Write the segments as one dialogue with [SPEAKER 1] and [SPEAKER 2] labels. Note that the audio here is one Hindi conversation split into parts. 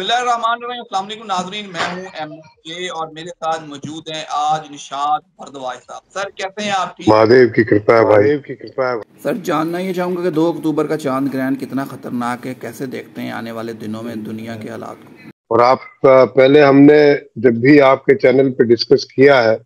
[SPEAKER 1] बिस्मिल्लाहिर्रहमानिर्रहीम। अस्सलाम वालेकुम नाज़रीन, मैं हूं एमके और मेरे साथ मौजूद हैं आज निशात भरद्वाज साहब। सर कैसे हैं आप? ठीक?
[SPEAKER 2] महादेव की कृपा है भाई।
[SPEAKER 3] महादेव की कृपा है।
[SPEAKER 4] सर जानना ये चाहूँगा कि 2 अक्टूबर का चांद ग्रहण कितना खतरनाक है, कैसे देखते हैं आने वाले दिनों में दुनिया के हालात को?
[SPEAKER 2] और आप पहले हमने जब भी आपके चैनल पे डिस्कस किया है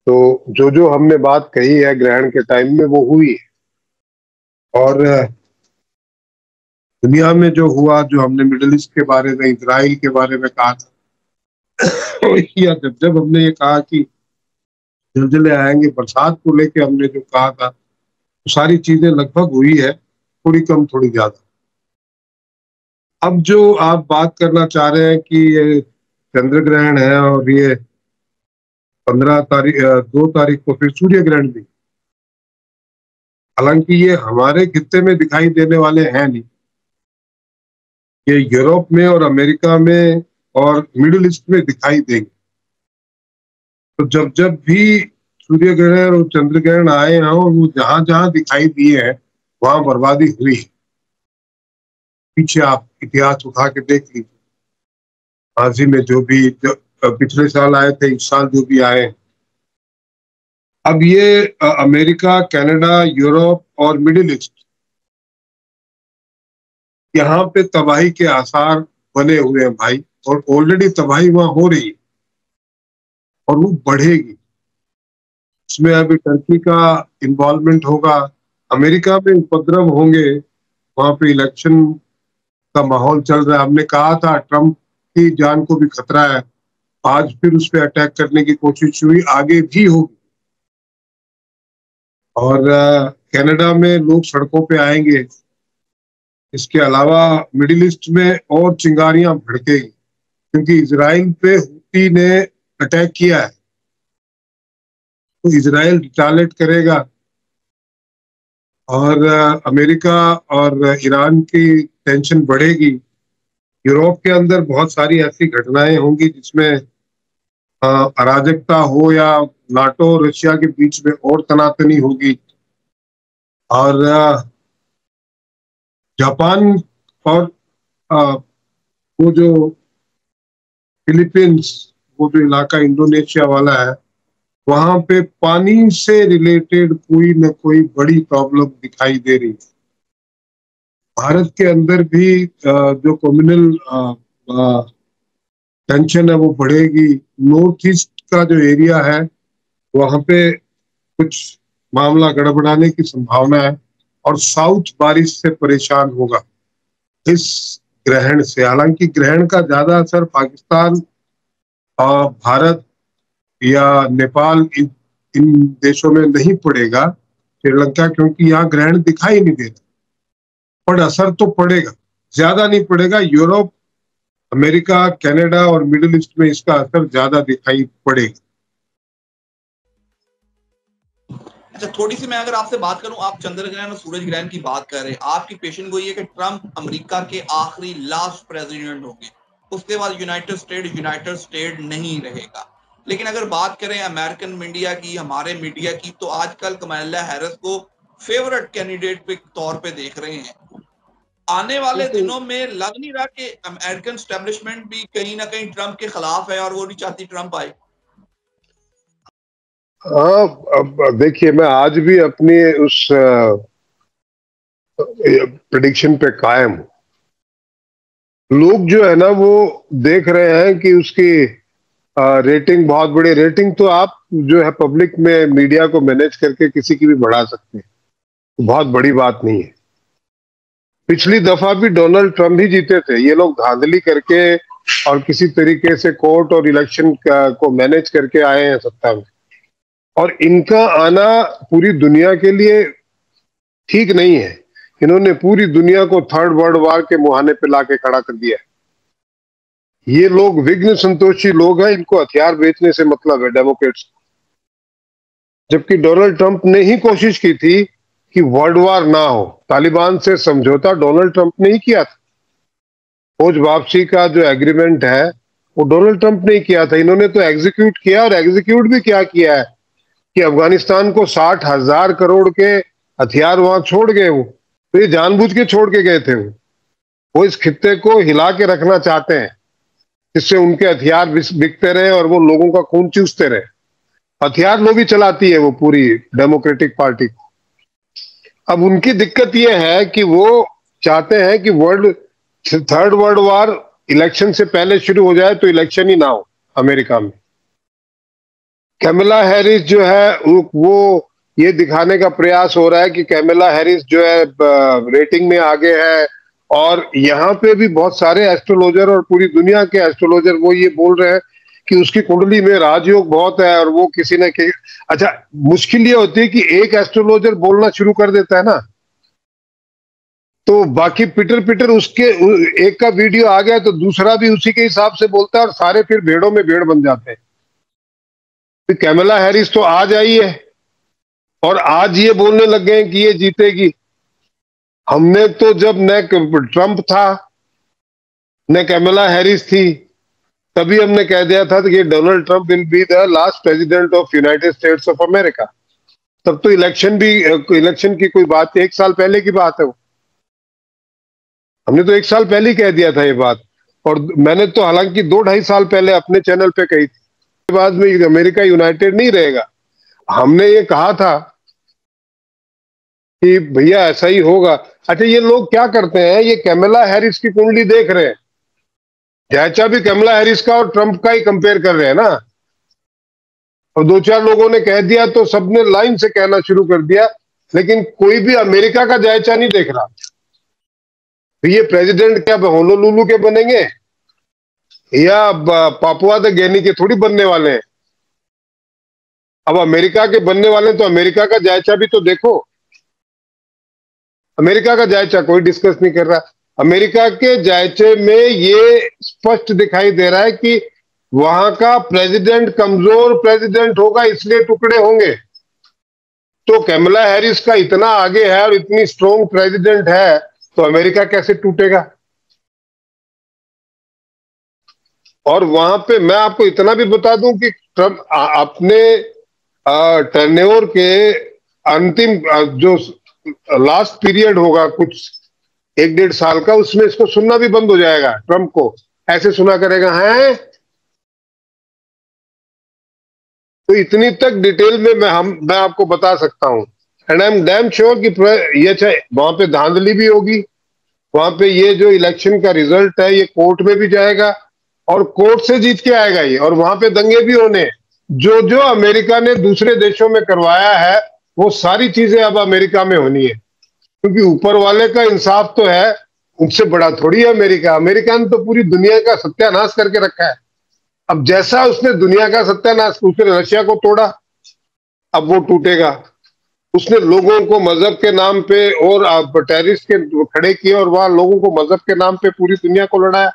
[SPEAKER 2] तो जो हमने बात कही है ग्रहण के टाइम में वो हुई है। और दुनिया में जो हुआ, जो हमने मिडिल ईस्ट के बारे में, इजराइल के बारे में कहा था या जब हमने ये कहा कि जलजले आएंगे, बरसात को लेके हमने जो कहा था, तो सारी चीजें लगभग हुई है, थोड़ी कम थोड़ी ज्यादा। अब जो आप बात करना चाह रहे हैं कि ये चंद्र ग्रहण है और ये 2 तारीख को फिर सूर्य ग्रहण भी, हालांकि ये हमारे खित्ते में दिखाई देने वाले हैं नहीं, ये यूरोप में और अमेरिका में और मिडिल ईस्ट में दिखाई देंगे। तो जब भी सूर्य ग्रहण और चंद्र ग्रहण आए हैं और वो जहां जहां दिखाई दिए हैं वहां बर्बादी हुई है। पीछे आप इतिहास उठा के देख लीजिए, माजी में जो पिछले साल आए थे, इस साल जो भी आए। अब ये अमेरिका, कनाडा, यूरोप और मिडिल ईस्ट, यहाँ पे तबाही के आसार बने हुए हैं भाई, और ऑलरेडी तबाही वहां हो रही है और वो बढ़ेगी। इसमें अभी टर्की का इन्वॉल्वमेंट होगा, अमेरिका में उपद्रव होंगे, वहां पे इलेक्शन का माहौल चल रहा है। हमने कहा था ट्रम्प की जान को भी खतरा है, आज फिर उस पर अटैक करने की कोशिश हुई, आगे भी होगी। और कनाडा में लोग सड़कों पे आएंगे। इसके अलावा मिडिल ईस्ट में और चिंगारियां भड़केगी, क्योंकि इजराइल पे हुती ने अटैक किया है, तो इजराइल रिटालेट करेगा। और अमेरिका और ईरान की टेंशन बढ़ेगी। यूरोप के अंदर बहुत सारी ऐसी घटनाएं होंगी जिसमें अराजकता हो, या नाटो और रशिया के बीच में और तनातनी होगी। और जापान और वो जो फिलीपींस, वो जो इलाका इंडोनेशिया वाला है, वहां पे पानी से रिलेटेड कोई न कोई बड़ी प्रॉब्लम दिखाई दे रही है। भारत के अंदर भी जो कम्युनल टेंशन है वो बढ़ेगी। नॉर्थ ईस्ट का जो एरिया है वहां पे कुछ मामला गड़बड़ाने की संभावना है, और साउथ बारिश से परेशान होगा इस ग्रहण से। हालांकि ग्रहण का ज्यादा असर पाकिस्तान, भारत या नेपाल, इन देशों में नहीं पड़ेगा, श्रीलंका, क्योंकि यहाँ ग्रहण दिखाई नहीं देता, पर असर तो पड़ेगा, ज्यादा नहीं पड़ेगा। यूरोप, अमेरिका, कनाडा और मिडिल ईस्ट में इसका असर ज्यादा दिखाई पड़ेगा।
[SPEAKER 1] अच्छा, थोड़ी सी मैं अगर आपसे बात करूं, आप चंद्र ग्रहण और सूरज ग्रहण की बात कर रहे हैं, आपकी पेशन गोई है कि ट्रंप अमेरिका के आखिरी लास्ट प्रेसिडेंट होंगे, उसके बाद यूनाइटेड स्टेट नहीं रहेगा। लेकिन अगर बात करें अमेरिकन मीडिया की, हमारे मीडिया की, तो आजकल कमला हैरिस को फेवरेट कैंडिडेट के तौर पे देख रहे हैं। आने वाले दिनों में लग नहीं रहा कि अमेरिकन एस्टेब्लिशमेंट भी कहीं ना कहीं ट्रंप के खिलाफ है और वो नहीं चाहती ट्रंप आए?
[SPEAKER 2] हाँ, अब देखिए, मैं आज भी अपनी उस प्रेडिक्शन पे कायम हूं। लोग जो है ना वो देख रहे हैं कि उसकी रेटिंग बहुत बड़ी। रेटिंग तो आप जो है पब्लिक में मीडिया को मैनेज करके किसी की भी बढ़ा सकते हैं, बहुत बड़ी बात नहीं है। पिछली दफा भी डोनाल्ड ट्रंप ही जीते थे। ये लोग धांधली करके और किसी तरीके से कोर्ट और इलेक्शन को मैनेज करके आए हैं सत्ता में, और इनका आना पूरी दुनिया के लिए ठीक नहीं है। इन्होंने पूरी दुनिया को थर्ड वर्ल्ड वॉर के मुहाने पे लाके खड़ा कर दिया है। ये लोग विघ्न संतोषी लोग हैं, इनको हथियार बेचने से मतलब है डेमोक्रेट्स। जबकि डोनाल्ड ट्रंप ने ही कोशिश की थी कि वर्ल्ड वॉर ना हो। तालिबान से समझौता डोनाल्ड ट्रंप ने ही किया था। फौज वापसी का जो एग्रीमेंट है वो डोनाल्ड ट्रंप ने ही किया था। इन्होंने तो एग्जीक्यूट किया, और एग्जीक्यूट भी क्या किया है कि अफगानिस्तान को 60,000 करोड़ के हथियार वहां छोड़ गए। वो तो ये जानबूझ के छोड़ के गए थे वो। वो इस खित्ते को हिला के रखना चाहते हैं, जिससे उनके हथियार बिकते रहे और वो लोगों का खून चूसते रहे। हथियार लोभी चलाती है वो पूरी डेमोक्रेटिक पार्टी को। अब उनकी दिक्कत ये है कि वो चाहते हैं कि थर्ड वर्ल्ड वॉर इलेक्शन से पहले शुरू हो जाए, तो इलेक्शन ही ना हो अमेरिका में। कैमला हैरिस जो है वो ये दिखाने का प्रयास हो रहा है कि कैमला हैरिस जो है रेटिंग में आगे है, और यहाँ पे भी बहुत सारे एस्ट्रोलॉजर और पूरी दुनिया के एस्ट्रोलॉजर वो ये बोल रहे हैं कि उसकी कुंडली में राजयोग बहुत है, और वो किसी ने अच्छा, मुश्किल ये होती है कि एक एस्ट्रोलॉजर बोलना शुरू कर देता है ना, तो बाकी पिटर उसके एक का वीडियो आ गया तो दूसरा भी उसी के हिसाब से बोलता है, और सारे फिर भेड़ों में भेड़ बन जाते हैं। तो कैमला हैरिस तो आज आई है और आज ये बोलने लग गए कि ये जीतेगी। हमने तो जब न ट्रंप था न कैमला हैरिस थी, तभी हमने कह दिया था कि Donald Trump will be the last president of United states of America. तब तो इलेक्शन की कोई बात, 1 साल पहले की बात है वो। हमने तो 1 साल पहले ही कह दिया था ये बात, और मैंने तो हालांकि 2-2.5 साल पहले अपने चैनल पे कही थी, बाद में अमेरिका यूनाइटेड नहीं रहेगा। हमने ये कहा था कि भैया ऐसा ही होगा। अच्छा, ये लोग क्या करते हैं, ये कैमला हैरिस की कुंडली देख रहे हैं, जायचा भी कैमला हैरिस का और ट्रंप का ही कंपेयर कर रहे हैं ना, और 2-4 लोगों ने कह दिया तो सबने लाइन से कहना शुरू कर दिया, लेकिन कोई भी अमेरिका का जायचा नहीं देख रहा। तो ये प्रेसिडेंट क्या होनोलुलु के बनेंगे या पापुआ द गिनी के थोड़ी बनने वाले हैं। अब अमेरिका के बनने वाले तो अमेरिका का जायचा भी तो देखो। अमेरिका का जायचा कोई डिस्कस नहीं कर रहा। अमेरिका के जायचे में ये स्पष्ट दिखाई दे रहा है कि वहां का प्रेसिडेंट कमजोर प्रेसिडेंट होगा, इसलिए टुकड़े होंगे। तो कैमला हैरिस का इतना आगे है और इतनी स्ट्रॉन्ग प्रेसिडेंट है, तो अमेरिका कैसे टूटेगा। और वहां पे मैं आपको इतना भी बता दूं कि ट्रंप अपने टर्नओवर के अंतिम जो लास्ट पीरियड होगा कुछ 1-1.5 साल का, उसमें इसको सुनना भी बंद हो जाएगा। ट्रंप को ऐसे सुना करेगा है। तो इतनी तक डिटेल में मैं आपको बता सकता हूं, and I am damn sure कि ये चाहे वहां पे धांधली भी होगी, वहां पे ये जो इलेक्शन का रिजल्ट है ये कोर्ट में भी जाएगा और कोर्ट से जीत के आएगा ये, और वहां पे दंगे भी होने। जो जो अमेरिका ने दूसरे देशों में करवाया है वो सारी चीजें अब अमेरिका में होनी है, क्योंकि ऊपर वाले का इंसाफ तो है, उनसे बड़ा थोड़ी है अमेरिका। अमेरिका ने तो पूरी दुनिया का सत्यानाश करके रखा है। अब जैसा उसने दुनिया का सत्यानाश, उसने रशिया को तोड़ा, अब वो टूटेगा। उसने लोगों को मजहब के नाम पे और टेररिस्ट के खड़े किए, और वहां लोगों को मजहब के नाम पे पूरी दुनिया को लड़ाया,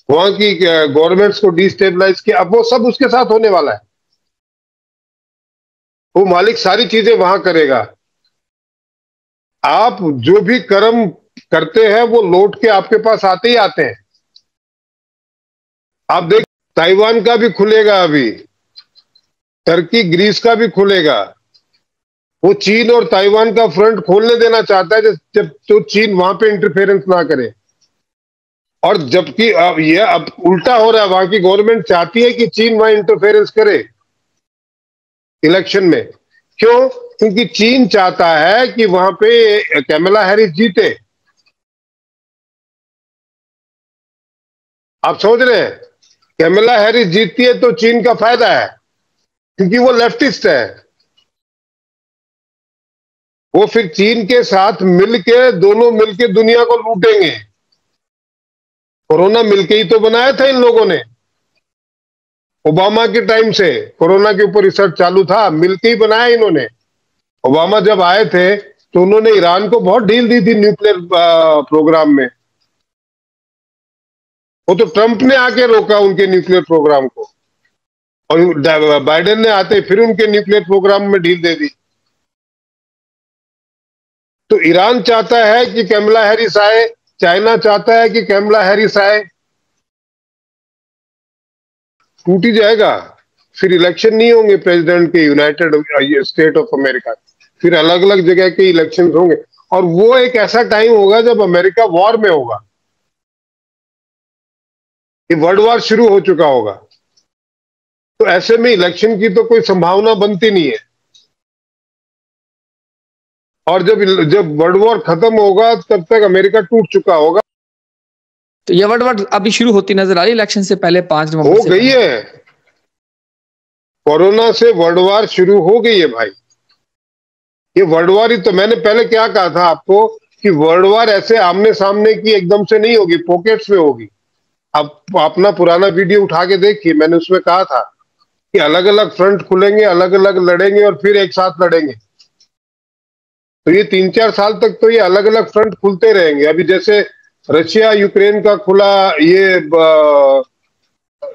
[SPEAKER 2] वहां की गवर्नमेंट्स को डिस्टेबलाइज किया। अब वो सब उसके साथ होने वाला है। वो मालिक सारी चीजें वहां करेगा। आप जो भी कर्म करते हैं वो लौट के आपके पास आते ही आते हैं। आप देख, ताइवान का भी खुलेगा, अभी टर्की ग्रीस का भी खुलेगा। वो चीन और ताइवान का फ्रंट खोलने देना चाहता है जब तो चीन वहां पे इंटरफेरेंस ना करे। और जबकि अब उल्टा हो रहा है, वहां की गवर्नमेंट चाहती है कि चीन वहां इंटरफेरेंस करे इलेक्शन में। क्यों? क्योंकि चीन चाहता है कि वहां पे कैमला हैरिस जीते। आप समझ रहे हैं? कैमला हैरिस जीतती है तो चीन का फायदा है, क्योंकि वो लेफ्टिस्ट है। वो फिर चीन के साथ मिलके, दोनों मिलके दुनिया को लूटेंगे। कोरोना मिलके ही तो बनाया था इन लोगों ने। ओबामा के टाइम से कोरोना के ऊपर रिसर्च चालू था, मिलके ही बनाया इन्होंने। ओबामा जब आए थे तो उन्होंने ईरान को बहुत ढील दी थी न्यूक्लियर प्रोग्राम में। वो तो ट्रंप ने आके रोका उनके न्यूक्लियर प्रोग्राम को, और बाइडेन ने आते फिर उनके न्यूक्लियर प्रोग्राम में ढील दे दी। तो ईरान चाहता है कि कैमला हैरिस आए, चाइना चाहता है कि कैमला हैरिस आए। टूट ही जाएगा, फिर इलेक्शन नहीं होंगे प्रेसिडेंट के यूनाइटेड स्टेट ऑफ अमेरिका। फिर अलग अलग जगह के इलेक्शन होंगे, और वो एक ऐसा टाइम होगा जब अमेरिका वॉर में होगा। ये वर्ल्ड वॉर शुरू हो चुका होगा। तो ऐसे में इलेक्शन की तो कोई संभावना बनती नहीं है। और जब जब वर्ल्ड वॉर खत्म होगा तब तक अमेरिका टूट चुका होगा।
[SPEAKER 3] तो ये वर्ल्ड वॉर अभी शुरू होती नजर आ रही इलेक्शन से पहले 5 नवंबर
[SPEAKER 2] हो
[SPEAKER 3] से
[SPEAKER 2] गई है। कोरोना से वर्ल्ड वॉर शुरू हो गई है भाई। ये वर्ल्ड वॉर ही तो, मैंने पहले क्या कहा था आपको कि वर्ल्ड वॉर ऐसे आमने सामने की एकदम से नहीं होगी, पॉकेट्स में होगी। आप अपना पुराना वीडियो उठा के देखिए, मैंने उसमें कहा था कि अलग अलग फ्रंट खुलेंगे, अलग अलग लड़ेंगे और फिर एक साथ लड़ेंगे। तो ये 3-4 साल तक तो ये अलग अलग फ्रंट खुलते रहेंगे। अभी जैसे रशिया यूक्रेन का खुला, ये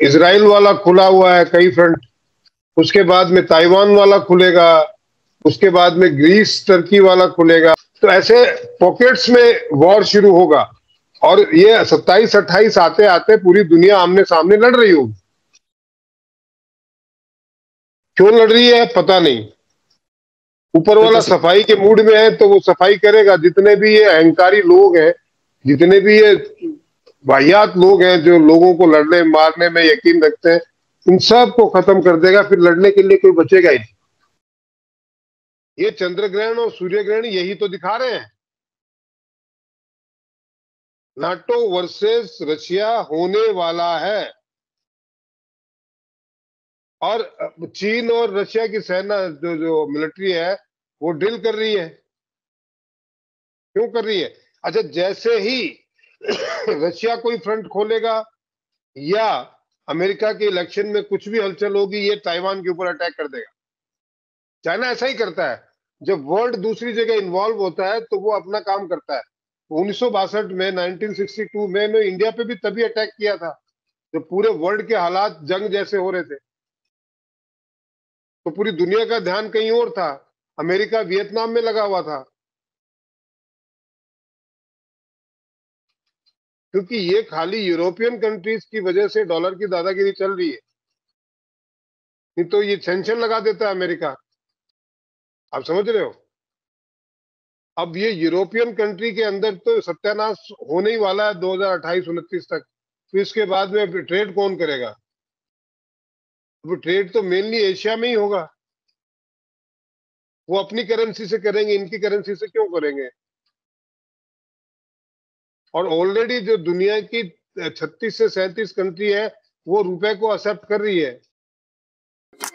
[SPEAKER 2] इजराइल वाला खुला हुआ है कई फ्रंट, उसके बाद में ताइवान वाला खुलेगा, उसके बाद में ग्रीस टर्की वाला खुलेगा। तो ऐसे पॉकेट्स में वॉर शुरू होगा और ये 27-28 आते आते पूरी दुनिया आमने सामने लड़ रही होगी। क्यों लड़ रही है पता नहीं। ऊपर वाला सफाई के मूड में है तो वो सफाई करेगा। जितने भी ये अहंकारी लोग हैं, जितने भी ये वाहियात लोग हैं जो लोगों को लड़ने मारने में यकीन रखते हैं, इन सब को खत्म कर देगा। फिर लड़ने के लिए कोई बचेगा ही नहीं। ये चंद्र ग्रहण और सूर्य ग्रहण यही तो दिखा रहे हैं। नाटो वर्सेस रशिया होने वाला है और चीन और रशिया की सेना जो मिलिट्री है वो ड्रिल कर रही है। क्यों कर रही है? अच्छा, जैसे ही रशिया कोई फ्रंट खोलेगा या अमेरिका के इलेक्शन में कुछ भी हलचल होगी, ये ताइवान के ऊपर अटैक कर देगा। चाइना ऐसा ही करता है। जब वर्ल्ड दूसरी जगह इन्वॉल्व होता है तो वो अपना काम करता है। 1962 में, 1962 में इंडिया पे भी तभी अटैक किया था जब पूरे वर्ल्ड के हालात जंग जैसे हो रहे थे। तो पूरी दुनिया का ध्यान कहीं और था। अमेरिका वियतनाम में लगा हुआ था, क्योंकि ये खाली यूरोपियन कंट्रीज की वजह से डॉलर की दादागिरी चल रही है। नहीं तो ये सैंक्शन लगा देता है अमेरिका। आप समझ रहे हो? अब ये यूरोपियन कंट्री के अंदर तो सत्यानाश होने ही वाला है 2028-29 तक। तो इसके बाद में ट्रेड कौन करेगा? अब ट्रेड तो मेनली एशिया में ही होगा। वो अपनी करेंसी से करेंगे, इनकी करेंसी से क्यों करेंगे? और ऑलरेडी जो दुनिया की 36 से 37 कंट्री है वो रुपए को एक्सेप्ट कर रही है।